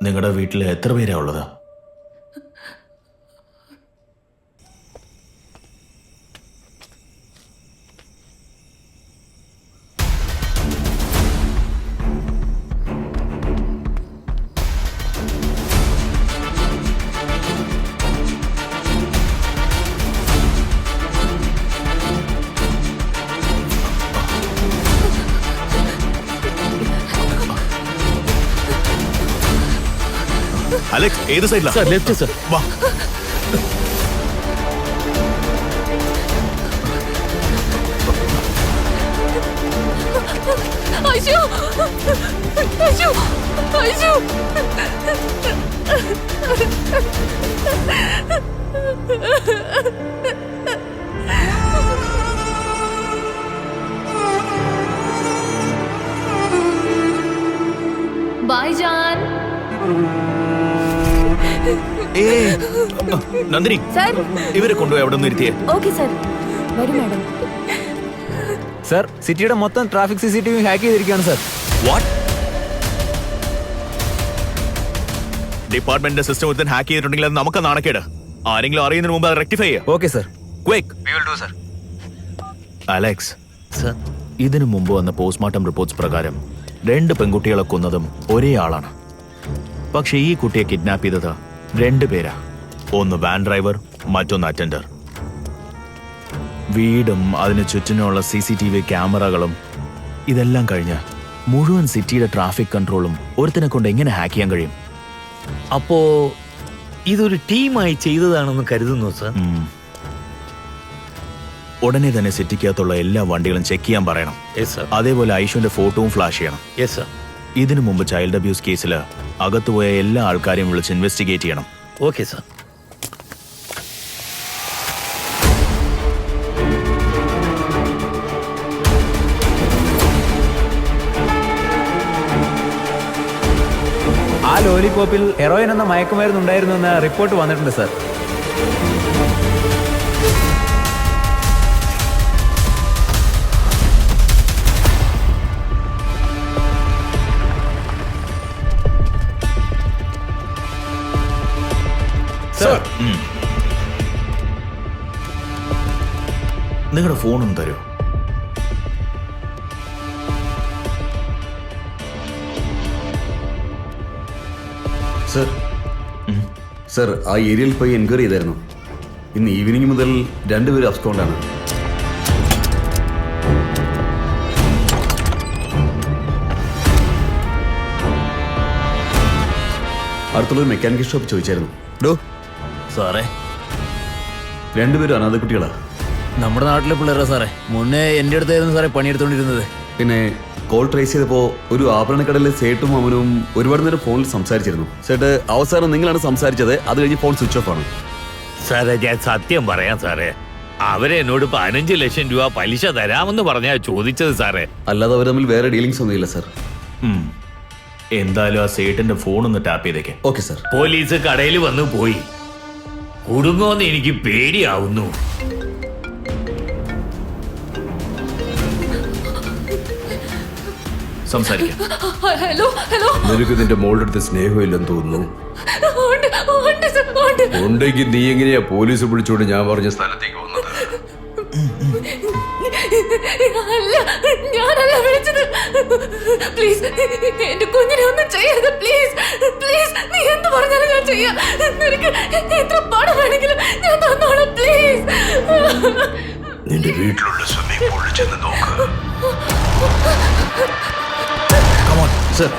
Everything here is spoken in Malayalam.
നിങ്ങളുടെ വീട്ടിൽ എത്ര പേരാ ഉള്ളത്? അലക്സ്, ഏത് സൈഡിലാ? Sir, left sir. വാ. അയ്യോ, അയ്യോ, അയ്യോ. ഭായിജാൻ. നന്ദിനി, സർ. ഇവരെ കൊണ്ടുപോയി അവിടെ നിന്ന് ഇരുത്തിയേ. ഓക്കെ സർ, വരൂ മാഡം. സർ, സിറ്റിയുടെ മൊത്തം ട്രാഫിക് CCTV ഹാക്ക് ചെയ്തിരിക്കുകയാണ് സർ. വാട്ട്? ഡിപ്പാർട്ട്മെന്റിന്റെ സിസ്റ്റം ഒരുത്തൻ ഹാക്ക് ചെയ്തിട്ടുണ്ടെങ്കിൽ അത് നമുക്ക് നാണക്കേട്. ആരെങ്കിലും അറിയുന്നതിന് മുമ്പ് അത് റെക്ടിഫൈ ചെയ്യുക. Okay sir. Quick. We will do sir. Alex, sir, ഇതിനു മുമ്പ് വന്ന പോസ്റ്റ്മോർട്ടം റിപ്പോർട്ട്സ് പ്രകാരം 2 പെൺകുട്ടികളെ കൊന്നതും ഒരേ ആളാണ്. പക്ഷെ ഈ കുട്ടിയെ കിഡ്നാപ്പ് ചെയ്തത് 2 പേരാ. ഒന്ന് വാൻ ഡ്രൈവർ, മറ്റൊന്ന് അറ്റൻഡർ. വീടും അതിന് ചുറ്റിനുള്ള CCTV ക്യാമറകളും ഇതെല്ലാം കഴിഞ്ഞ് മുഴുവൻ സിറ്റിയുടെ ട്രാഫിക് കൺട്രോളും ഒരുത്തിനെ കൊണ്ട് എങ്ങനെ ഹാക്ക് ചെയ്യാൻ കഴിയും? അപ്പോ ഇതൊരു ടീമായി ചെയ്തതാണെന്ന് കരുതുന്നു സർ. ഉടനെ തന്നെ സിറ്റിക്കകത്തുള്ള എല്ലാ വണ്ടികളും ചെക്ക് ചെയ്യാൻ പറയണം. അതേപോലെ ഐഷുവിന്റെ ഫോട്ടോവും ഫ്ലാഷ് ചെയ്യണം. ഇതിനു മുമ്പ് ചൈൽഡ് അബ്യൂസ് കേസിൽ അകത്തുപോയ എല്ലാ ആൾക്കാരെയും വിളിച്ച് ഇൻവെസ്റ്റിഗേറ്റ് ചെയ്യണം. Okay sir. ആ ലോലിപോപ്പിൽ ഹെറോയിൻ എന്ന മയക്കുമരുന്ന് ഉണ്ടായിരുന്നു എന്ന റിപ്പോർട്ട് വന്നിട്ടുണ്ട് സർ. നിങ്ങളുടെ ഫോണൊന്നും തരൂ. സർ, ആ ഏരിയയിൽ പോയി എൻക്വയറി ചെയ്തായിരുന്നു. ഇന്ന് ഈവനിങ് മുതൽ 2 പേര് അബ്സ്കോണ്ടാണ്. അടുത്തുള്ളൊരു മെക്കാനിക്കൽ ഷോപ്പ് ചോദിച്ചായിരുന്നു. സാറേ, 2 പേരും അനാഥ കുട്ടികളാ. നമ്മുടെ നാട്ടിലെ പിള്ളേരാ സാറേ. മുന്നേ എൻ്റെ അടുത്തായിരുന്നു സാറേ പണിയെടുത്തോണ്ടിരുന്നത്. പിന്നെ കോൾ ട്രേസ് ചെയ്തപ്പോൾ ഒരു ആഭരണക്കടയിലെ സേട്ടും അവനും ഒരുപാട് നേരം ഫോണിൽ സംസാരിച്ചിരുന്നു. സേട്ട്, അവസാനം നിങ്ങളാണ് സംസാരിച്ചത്. അത് കഴിഞ്ഞ് ഫോൺ സ്വിച്ച് ഓഫ് ആണ്. സാറേ, ഞാൻ സത്യം പറയാം സാറേ. അവരെന്നോട് 15 ലക്ഷം രൂപ പലിശ തരാമെന്ന് പറഞ്ഞാ ചോദിച്ചത് സാറേ. അല്ലാതെ അവർ തമ്മിൽ വേറെ ഡീലിങ്സ് ഒന്നുമില്ല സർ. എന്തായാലും ആ സേട്ടിന്റെ ഫോൺ ഒന്ന് ടാപ്പ് ചെയ്തേക്കെ. Okay sir. പോലീസ് കടയിൽ വന്നു പോയി. കുടുങ്ങോന്ന് എനിക്ക് പേടിയാവുന്നു. സംസാരിക്കാം. Hello, hello. നിനക്ക് നിന്റെ മോളുടെ അടുത്ത് സ്നേഹമില്ലെന്ന് തോന്നുന്നു. ഉണ്ടെങ്കിൽ നീ എങ്ങനെയാ പോലീസ് വിളിച്ചോണ്ട് ഞാൻ പറഞ്ഞ സ്ഥലത്തേക്ക് വന്നത്? അല്ല, ഞാനല്ല വിളിച്ചത്. പ്ലീസ്, എന്റെ കുഞ്ഞിനെ ഒന്നും ചെയ്യരുത്. പ്ലീസ്, പ്ലീസ്, നീ എന്ത് പറഞ്ഞാലും ഞാൻ ചെയ്യാം. നിനക്ക് എത്ര പണം വേണമെങ്കിലും ഞാൻ തന്നോളാം. പ്ലീസ്. നിന്റെ വീട്ടിലുള്ള സ്വിമ്മിംഗ് പൂളിൽ ചെന്ന് നോക്ക്. സർ,